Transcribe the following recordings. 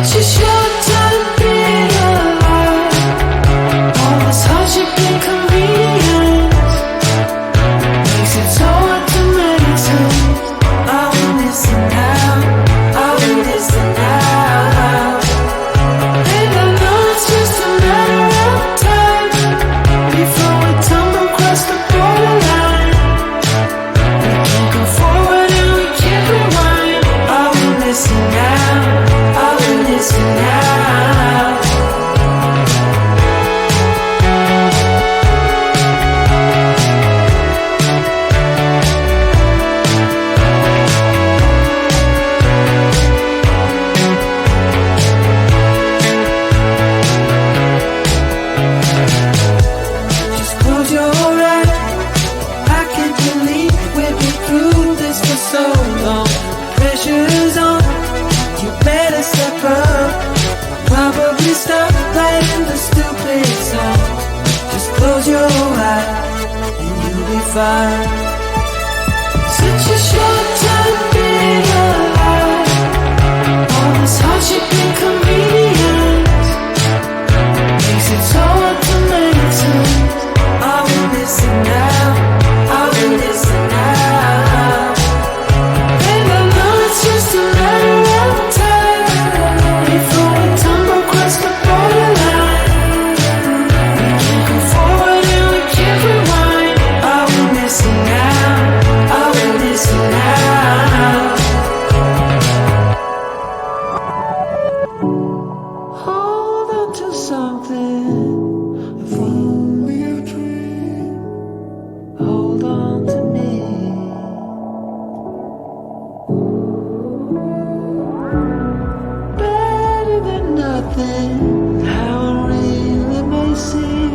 Such a short time being alive, all this hardship and convenience makes it so hard to meditate. I will listen now, I will listen now. And I know it's just a matter of time before we tumble across the borderline. We can't go forward and we can't rewind. I will listen now, I will listen now. Just close your eyes. I can't believe we've been through this for so long. Pressure's on, you better step up. Probably stop playing the stupid song. Just close your eyes and you'll be fine. Such a short time being alive, all this hardship and convenience makes it so hard to meditate. I will listen now, I will listen now. And I know it's just a matter of time before we tumble across the borderline. We can't go forward and we can't rewind. I will listen now, I will listen now. Hold on to something, if only a dream. Hold on to me. Better than nothing, how it really may seem.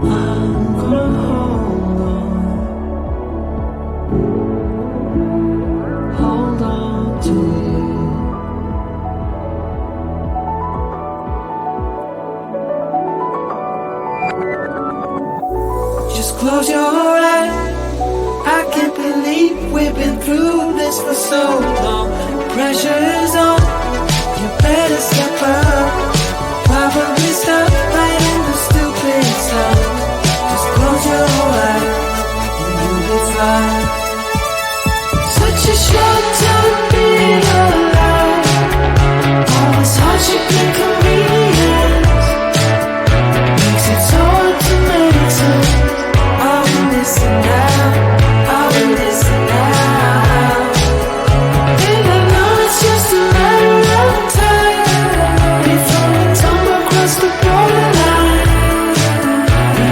I'm gonna hold on to you. Just close your eyes. I can't believe we've been through this for so long. Pressure's on, you better step up. Probably stop playing the stupid song. Just close your eyes and you'll be fine. Such a short time being alive, all this hardship and convenience makes it so hard to meditate. I will listen now, I will listen now. And I know it's just a matter of time before we tumble across the borderline. We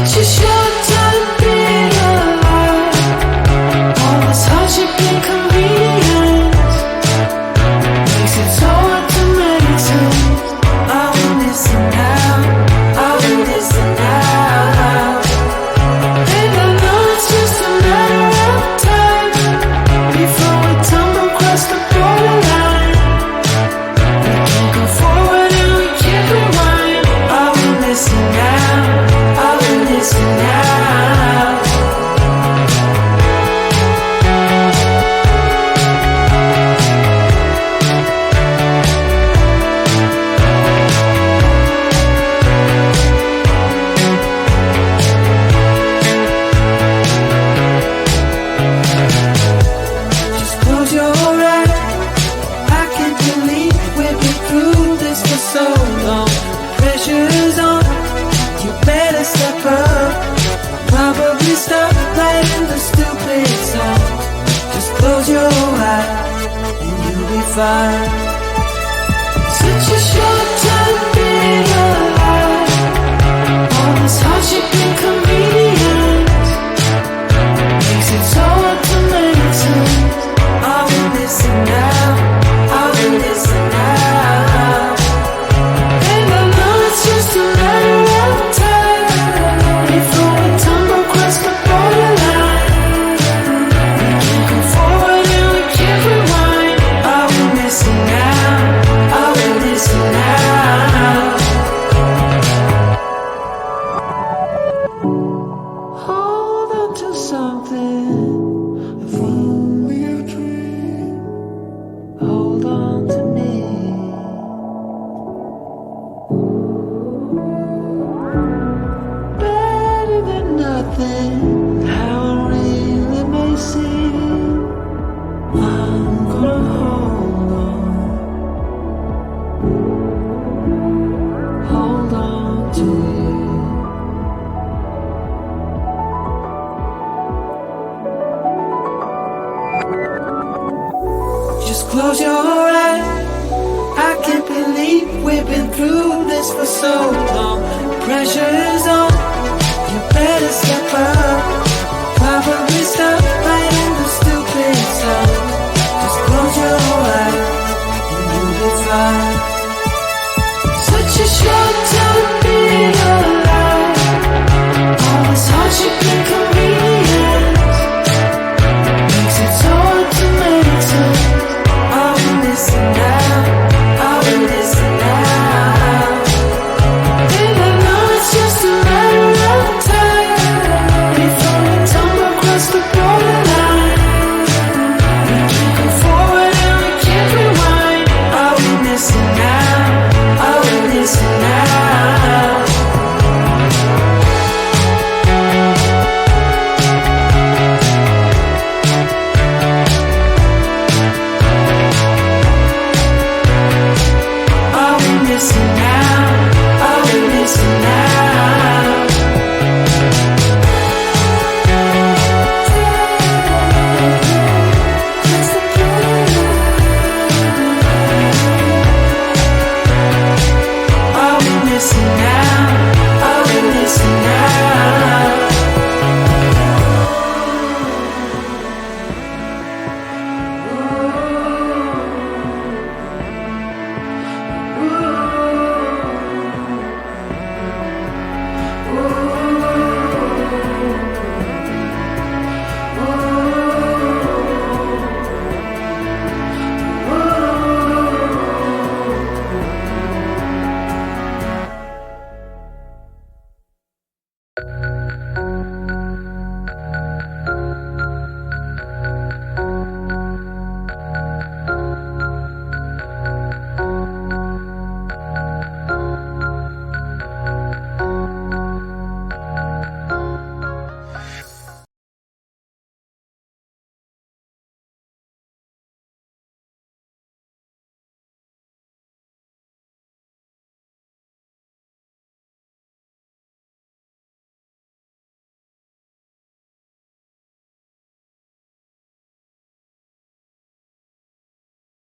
Such a short time being alive. All this hardship and convenience makes it so hard to make sense. I will listen now, I will listen now. And I know it's just a matter of time before we tumble across the borderline. We can't go forward and we can't rewind. I will listen now, I will listen now. Just close your eyes. I can't believe we've been through this for so long. Pressure's on, you better step up. Probably stop playing the stupid song. Just close your eyes and you'll be fine. Such a short time being alive. All this hardship and convenience makes it so hard to make sense. I will listen now, I will listen now. And I know it's just a matter of time before we tumble across the borderline. We can't go forward and we can't rewind. I will listen now, I will listen now. Hold on to something, if only a dream. Hold on to me. Better than nothing, how it really may seem. I'm gonna hold on to you. Just close your eyes. I can't believe we've been through this for so long. Pressure's on, you better step up.